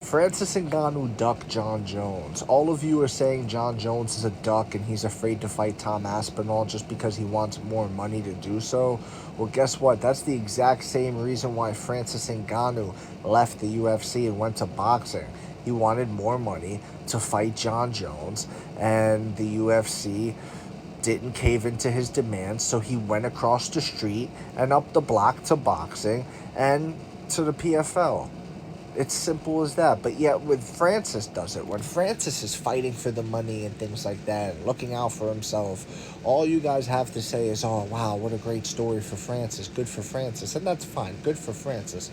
Francis Ngannou ducked John Jones. All of you are saying John Jones is a duck and he's afraid to fight Tom Aspinall just because he wants more money to do so. Well, guess what? That's the exact same reason why Francis Ngannou left the UFC and went to boxing. He wanted more money to fight John Jones, and the UFC didn't cave into his demands, so he went across the street and up the block to boxing and to the PFL. It's simple as that. But yet, when Francis does it, when Francis is fighting for the money and things like that, and looking out for himself, all you guys have to say is, "Oh wow, what a great story for Francis. Good for Francis," and that's fine. Good for Francis.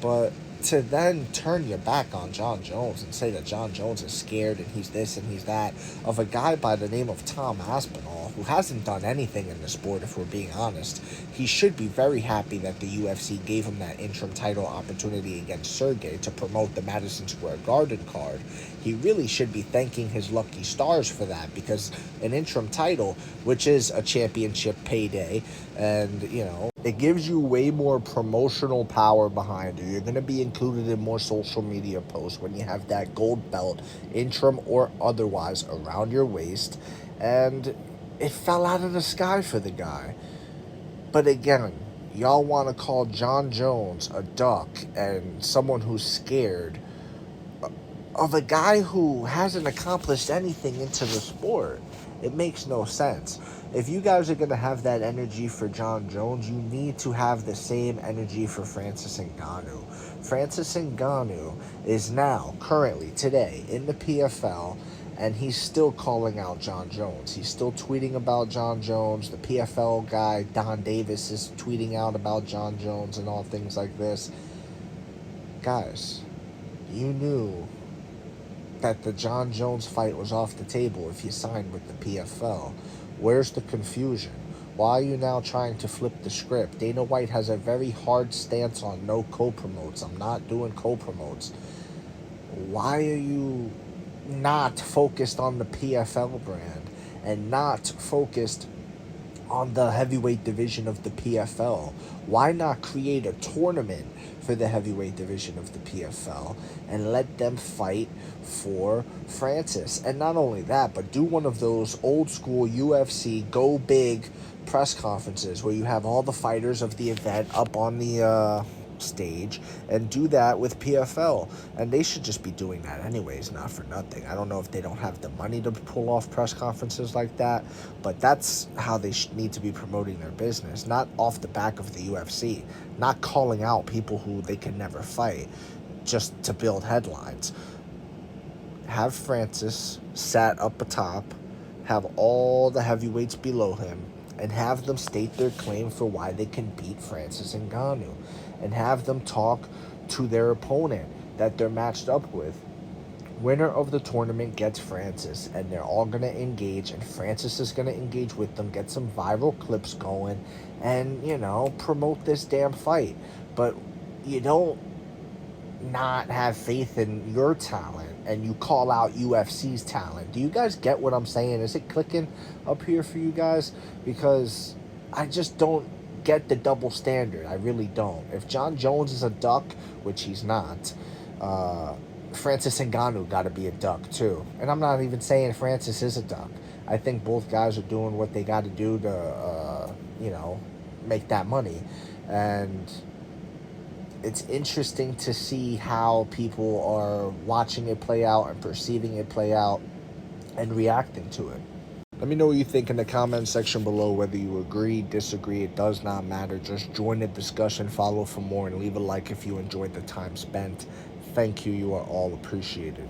But to then turn your back on John Jones and say that John Jones is scared and he's this and he's that of a guy by the name of Tom Aspinall, who hasn't done anything in the sport, if we're being honest. He should be very happy that the UFC gave him that interim title opportunity against Sergey to promote the Madison Square Garden card. He really should be thanking his lucky stars for that, because an interim title, which is a championship payday, and, it gives you way more promotional power behind you. You're going to be included in more social media posts when you have that gold belt, interim or otherwise, around your waist. And it fell out of the sky for the guy. But again, y'all want to call John Jones a duck and someone who's scared of a guy who hasn't accomplished anything into the sport. It makes no sense. If you guys are going to have that energy for John Jones, you need to have the same energy for Francis Ngannou. Francis Ngannou is now, currently, today, in the PFL, and he's still calling out John Jones. He's still tweeting about John Jones. The PFL guy, Don Davis, is tweeting out about John Jones and all things like this. Guys, you knew that the John Jones fight was off the table if you signed with the PFL. Where's the confusion? Why are you now trying to flip the script? Dana White has a very hard stance on no co-promotes. I'm not doing co-promotes. Why are you not focused on the PFL brand and not focused on the heavyweight division of the PFL? Why not create a tournament for the heavyweight division of the PFL and let them fight for Francis? And not only that, but do one of those old school UFC go big press conferences where you have all the fighters of the event up on the stage, and do that with PFL. And they should just be doing that anyways, not for nothing. I don't know if they don't have the money to pull off press conferences like that, but that's how they need to be promoting their business, not off the back of the UFC, not calling out people who they can never fight just to build headlines. Have Francis sat up atop, have all the heavyweights below him, and have them state their claim for why they can beat Francis Ngannou, and have them talk to their opponent that they're matched up with. Winner of the tournament gets Francis, and they're all going to engage, and Francis is going to engage with them, get some viral clips going, and, promote this damn fight. But you don't not have faith in your talent, and you call out UFC's talent. Do you guys get what I'm saying? Is it clicking up here for you guys? Because I just don't get the double standard. I really don't. If John Jones is a duck, which he's not, Francis Ngannou got to be a duck too. And I'm not even saying Francis is a duck. I think both guys are doing what they got to do to, make that money. And it's interesting to see how people are watching it play out and perceiving it play out and reacting to it. Let me know what you think in the comment section below, whether you agree, disagree. It does not matter. Just join the discussion, follow for more, and leave a like if you enjoyed the time spent. Thank you. You are all appreciated.